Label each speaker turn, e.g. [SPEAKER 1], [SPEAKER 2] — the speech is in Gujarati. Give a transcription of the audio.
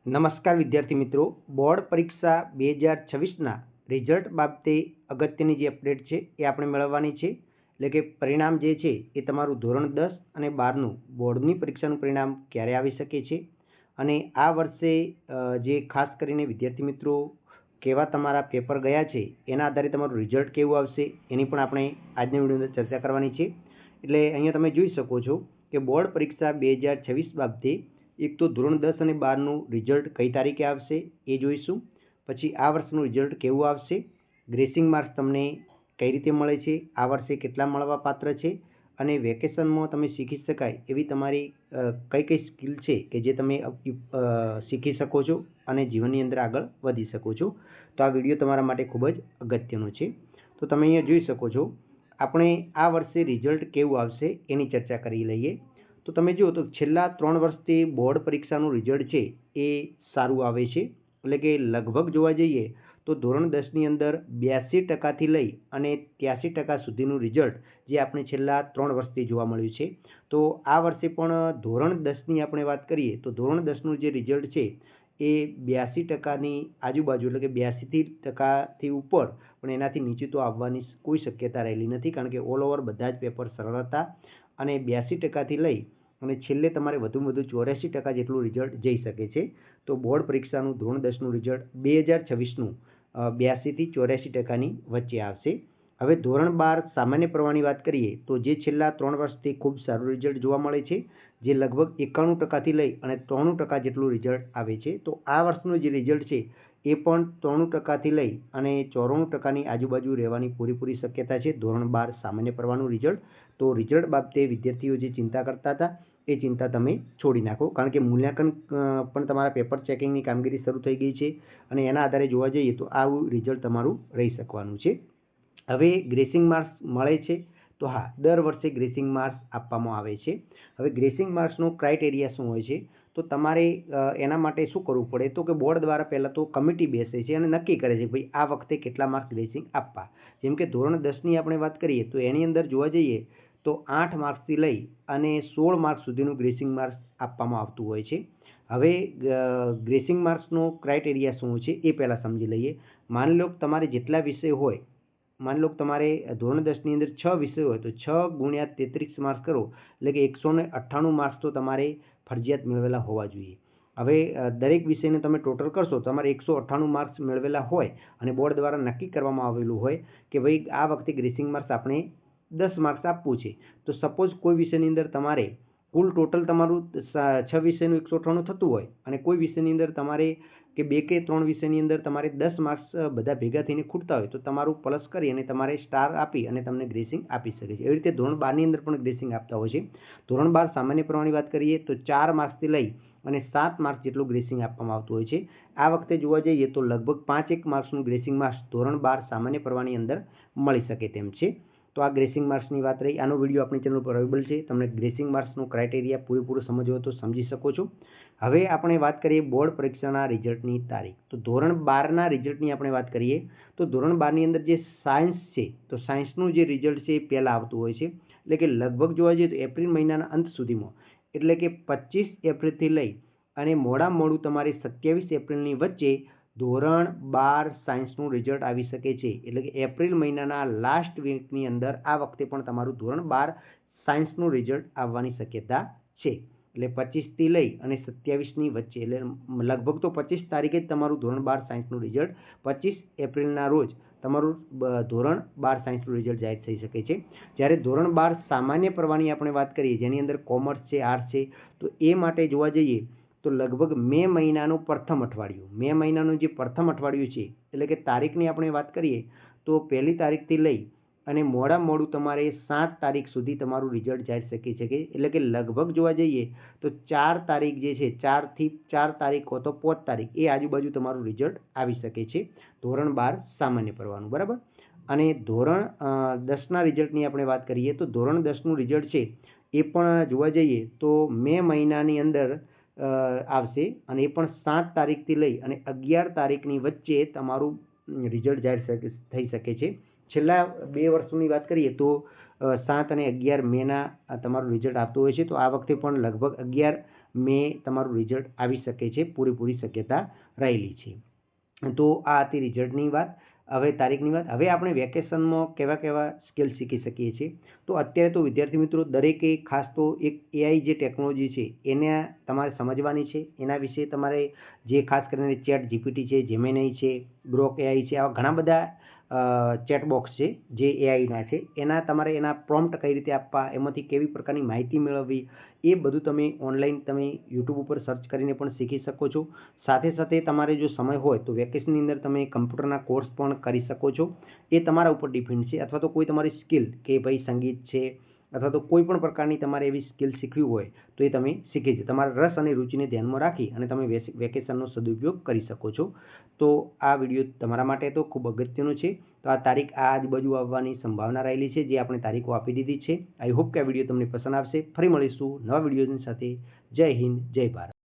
[SPEAKER 1] નમસ્કાર વિદ્યાર્થી મિત્રો, બોર્ડ પરીક્ષા 2026ના રિઝલ્ટ બાબતે અગત્યની જે અપડેટ છે એ આપણે મેળવવાની છે. એટલે કે પરિણામ જે છે એ તમારું ધોરણ 10 અને 12નું બોર્ડની પરીક્ષાનું પરિણામ ક્યારે આવી શકે છે અને આ વર્ષે જે ખાસ કરીને વિદ્યાર્થી મિત્રો કેવા તમારા પેપર ગયા છે એના આધારે તમારું રિઝલ્ટ કેવું આવશે એની પણ આપણે આજની વિડીયોની અંદર ચર્ચા કરવાની છે. એટલે અહીંયા તમે જોઈ શકો છો કે બોર્ડ પરીક્ષા 2026 બાબતે એક તો ધોરણ 10 અને 12નું રિઝલ્ટ કઈ તારીખે આવશે એ જોઈશું. પછી આ વર્ષનું રિઝલ્ટ કેવું આવશે, ગ્રેસિંગ માર્ક્સ તમને કઈ રીતે મળે છે, આ વર્ષે કેટલા મળવા પાત્ર છે અને વેકેશનમાં તમે શીખી શકાય એવી તમારી કઈ કઈ સ્કિલ છે કે જે તમે શીખી શકો છો અને જીવનની અંદર આગળ વધી શકો છો. તો આ વિડીયો તમારા માટે ખૂબ જ અગત્યનો છે. તો તમે અહીંયા જોઈ શકો છો આપણે આ વર્ષે રિઝલ્ટ કેવું આવશે એની ચર્ચા કરી લઈએ. તો તમે જુઓ તો છેલ્લા 3 વર્ષથી બોર્ડ પરીક્ષાનું રિઝલ્ટ છે એ સારું આવે છે. એટલે કે લગભગ જોવા જઈએ તો ધોરણ 10ની અંદર 82% લઈ અને 83% સુધીનું રિઝલ્ટ જે આપણે છેલ્લા 3 વર્ષથી જોવા મળ્યું છે. તો આ વર્ષે પણ ધોરણ 10ની આપણે વાત કરીએ તો ધોરણ 10નું જે રિઝલ્ટ છે એ 82%ની આજુબાજુ, એટલે કે 82%થી ઉપર, પણ એનાથી નીચે તો આવવાની કોઈ શક્યતા રહેલી નથી, કારણ કે ઓલ ઓવર બધા જ પેપર સરળ હતા અને 82%થી લઈ અને છેલ્લે તમારે વધુમાં વધુ 84% જેટલું રિઝલ્ટ જઈ શકે છે. તો બોર્ડ પરીક્ષાનું ધોરણ 10નું રિઝલ્ટ 2026નું 82થી 84%ની વચ્ચે આવશે. હવે ધોરણ 12 સામાન્ય પ્રવાહની વાત કરીએ તો જે છેલ્લા 3 વર્ષથી ખૂબ સારું રિઝલ્ટ જોવા મળે છે, જે લગભગ 91%થી લઈ અને 93% જેટલું રિઝલ્ટ આવે છે. તો આ વર્ષનું જે રિઝલ્ટ છે એ પણ 93%થી લઈ અને 94%ની આજુબાજુ રહેવાની પૂરેપૂરી શક્યતા છે ધોરણ 12 સામાન્ય પ્રવાહનું રિઝલ્ટ. તો રિઝલ્ટ બાબતે વિદ્યાર્થીઓ જે ચિંતા કરતા હતા એ ચિંતા તમે છોડી નાખો, કારણ કે મૂલ્યાંકન પણ તમારા પેપર ચેકિંગની કામગીરી શરૂ થઈ ગઈ છે અને એના આધારે જોવા જઈએ તો આવું રિઝલ્ટ તમારું રહી શકવાનું છે. હવે ગ્રેસિંગ માર્ક્સ મળે છે તો હા, દર વર્ષે ગ્રેસિંગ માર્ક્સ આપવામાં આવે છે. હવે ગ્રેસિંગ માર્ક્સનો ક્રાઇટેરિયા શું હોય છે, તો તમારે એના માટે શું કરવું પડે, તો કે બોર્ડ દ્વારા પહેલાં તો કમિટી બેસે છે અને નક્કી કરે છે કે ભાઈ આ વખતે કેટલા માર્ક્સ ગ્રેસિંગ આપવા. જેમ કે ધોરણ 10ની આપણે વાત કરીએ તો એની અંદર જોવા જઈએ તો 8 માર્ક્સથી લઈ અને 16 માર્ક્સ સુધીનું ગ્રેસિંગ માર્ક્સ આપવામાં આવતું હોય છે. હવે ગ્રેસિંગ માર્ક્સનો ક્રાઇટેરિયા શું છે એ પહેલાં સમજી લઈએ. માની લો કે તમારે જેટલા વિષય હોય, માની લો કે તમારે ધોરણ 10ની અંદર 6 વિષય હોય તો 6 ગુણ્યા 33 માર્ક્સ કરો એટલે કે 198 માર્ક્સ તો તમારે ફરજિયાત મેળવેલા હોવા જોઈએ. હવે દરેક વિષયને તમે ટોટલ કરશો તમારે 198 માર્ક્સ મેળવેલા હોય અને બોર્ડ દ્વારા નક્કી કરવામાં આવેલું હોય કે ભાઈ આ વખતે ગ્રેસિંગ માર્ક્સ આપણે 10 માર્ક્સ આપવું છે. તો સપોઝ કોઈ વિષયની અંદર તમારે કુલ ટોટલ તમારું 6 વિષયનું 198 થતું હોય અને કોઈ વિષયની અંદર તમારે કે 2 કે 3 વિષયની અંદર તમારે 10 માર્ક્સ બધા ભેગા થઈને ખૂટતા હોય તો તમારું પ્લસ કરી અને તમારે સ્ટાર આપી અને તમને ગ્રેસિંગ આપી શકે છે. એવી રીતે ધોરણ 12ની અંદર પણ ગ્રેસિંગ આપતા હોય છે. ધોરણ 12 સામાન્ય પ્રવાહની વાત કરીએ તો 4 માર્ક્સથી લઈ અને 7 માર્ક્સ જેટલું ગ્રેસિંગ આપવામાં આવતું હોય છે. આ વખતે જોવા જઈએ તો લગભગ 5-1 માર્ક્સનું ગ્રેસિંગ માર્ક્સ ધોરણ 12 સામાન્ય પ્રવાહની અંદર મળી શકે તેમ છે. તો આ ગ્રેસિંગ માર્ક્સની વાત રહી. આનો વિડીયો આપણી ચેનલ પર અવેલેબલ છે. તમને ગ્રેસિંગ માર્ક્સનું ક્રાઇટેરિયા પૂરેપૂરું સમજવો તો સમજી શકો છો. હવે આપણે વાત કરીએ બોર્ડ પરીક્ષાના રિઝલ્ટની તારીખ. તો ધોરણ 12ના રિઝલ્ટની આપણે વાત કરીએ તો ધોરણ 12ની અંદર જે સાયન્સ છે તો સાયન્સનું જે રિઝલ્ટ છે એ પહેલાં આવતું હોય છે. એટલે કે લગભગ જોવા જઈએ તો એપ્રિલ મહિનાના અંત સુધીમાં, એટલે કે 25 એપ્રિલથી લઈ અને મોડામાં મોડું તમારે 27 એપ્રિલની વચ્ચે ધોરણ 12 સાયન્સનું રિઝલ્ટ આવી શકે છે. એટલે કે એપ્રિલ મહિનાના લાસ્ટ વીકની અંદર આ વખતે પણ તમારું ધોરણ 12 સાયન્સનું રિઝલ્ટ આવવાની શક્યતા છે. એટલે 25થી લઈ અને 27ની વચ્ચે, એટલે લગભગ તો 25 તારીખે જ તમારું ધોરણ 12 સાયન્સનું રિઝલ્ટ, 25 એપ્રિલના રોજ તમારું ધોરણ 12 સાયન્સનું રિઝલ્ટ જાહેર થઈ શકે છે. જ્યારે ધોરણ 12 સામાન્ય પ્રવાહની આપણે વાત કરીએ જેની અંદર કોમર્સ છે, આર્ટ્સ છે, તો એ માટે જોવા જઈએ તો લગભગ મે મહિનાનું પ્રથમ અઠવાડિયું, મે મહિનાનું જે પ્રથમ અઠવાડિયું છે એટલે કે તારીખની આપણે વાત કરીએ તો 1લી તારીખથી લઈ અને મોડામાં મોડું તમારે 7 તારીખ સુધી તમારું રિઝલ્ટ જાહેર થઈ શકે. એટલે કે લગભગ જોવા જઈએ તો 4 તારીખ જે છે, 4 તારીખ તો 5 તારીખ એ આજુબાજુ તમારું રિઝલ્ટ આવી શકે છે ધોરણ 12 સામાન્ય પ્રવાહનું, બરાબર. અને ધોરણ 10ના રિઝલ્ટની આપણે વાત કરીએ તો ધોરણ 10નું રિઝલ્ટ છે એ પણ જોવા જઈએ તો મે મહિનાની અંદર આવશે અને એ પણ 7 તારીખથી લઈ અને 11 તારીખની વચ્ચે તમારું રિઝલ્ટ જાહેર થઈ શકે છે. છેલ્લા 2 વર્ષોની વાત કરીએ તો 7 અને 11 મેના તમારું રિઝલ્ટ આવતું હોય છે. તો આ વખતે પણ લગભગ 11 મે તમારું રિઝલ્ટ આવી શકે છે, પૂરેપૂરી શક્યતા રહેલી છે. તો આ હતી રિઝલ્ટની વાત. હવે તારીખની વાત. હવે આપણે વેકેશનમાં કેવા કેવા સ્કિલ શીખી શકીએ છીએ. તો અત્યારે તો વિદ્યાર્થી મિત્રો દરેકે ખાસ તો એક એઆઈ જે ટેકનોલોજી છે એને તમારે સમજવાની છે. એના વિશે તમારે જે ખાસ કરીને ચેટ જીપીટી છે, જેમિની છે, ગ્રોક એઆઈ છે, આવા ઘણા બધા ચેટબોક્સ છે જે એઆઈના છે. એના તમારે એના પ્રોમ્પ્ટ કઈ રીતે આપવા, એમાંથી કેવી પ્રકારની માહિતી મેળવવી, એ બધું તમે ઓનલાઈન તમે યુટ્યુબ ઉપર સર્ચ કરીને પણ શીખી શકો છો. સાથે સાથે તમારે જો સમય હોય તો વેકેશનની અંદર તમે કમ્પ્યુટરના કોર્સ પણ કરી શકો છો. એ તમારા ઉપર ડિપેન્ડ છે. અથવા તો કોઈ તમારી સ્કિલ કે ભાઈ સંગીત છે અથવા તો કોઈ પણ પ્રકારની તમારે એવી સ્કિલ શીખવી હોય તો એ તમે શીખી છે. તમારા રસ અને રુચિને ધ્યાનમાં રાખી અને તમે વેકેશનનો સદુપયોગ કરી શકો છો. તો આ વિડીયો તમારા માટે તો ખૂબ અગત્યનો છે. તો આ તારીખ આ આજુબાજુ આવવાની સંભાવના રહેલી છે, જે આપણે તારીખો આપી દીધી છે. આઈ હોપ કે આ વિડીયો તમને પસંદ આવશે. ફરી મળીશું નવા વિડીયોની સાથે. જય હિન્દ, જય ભારત.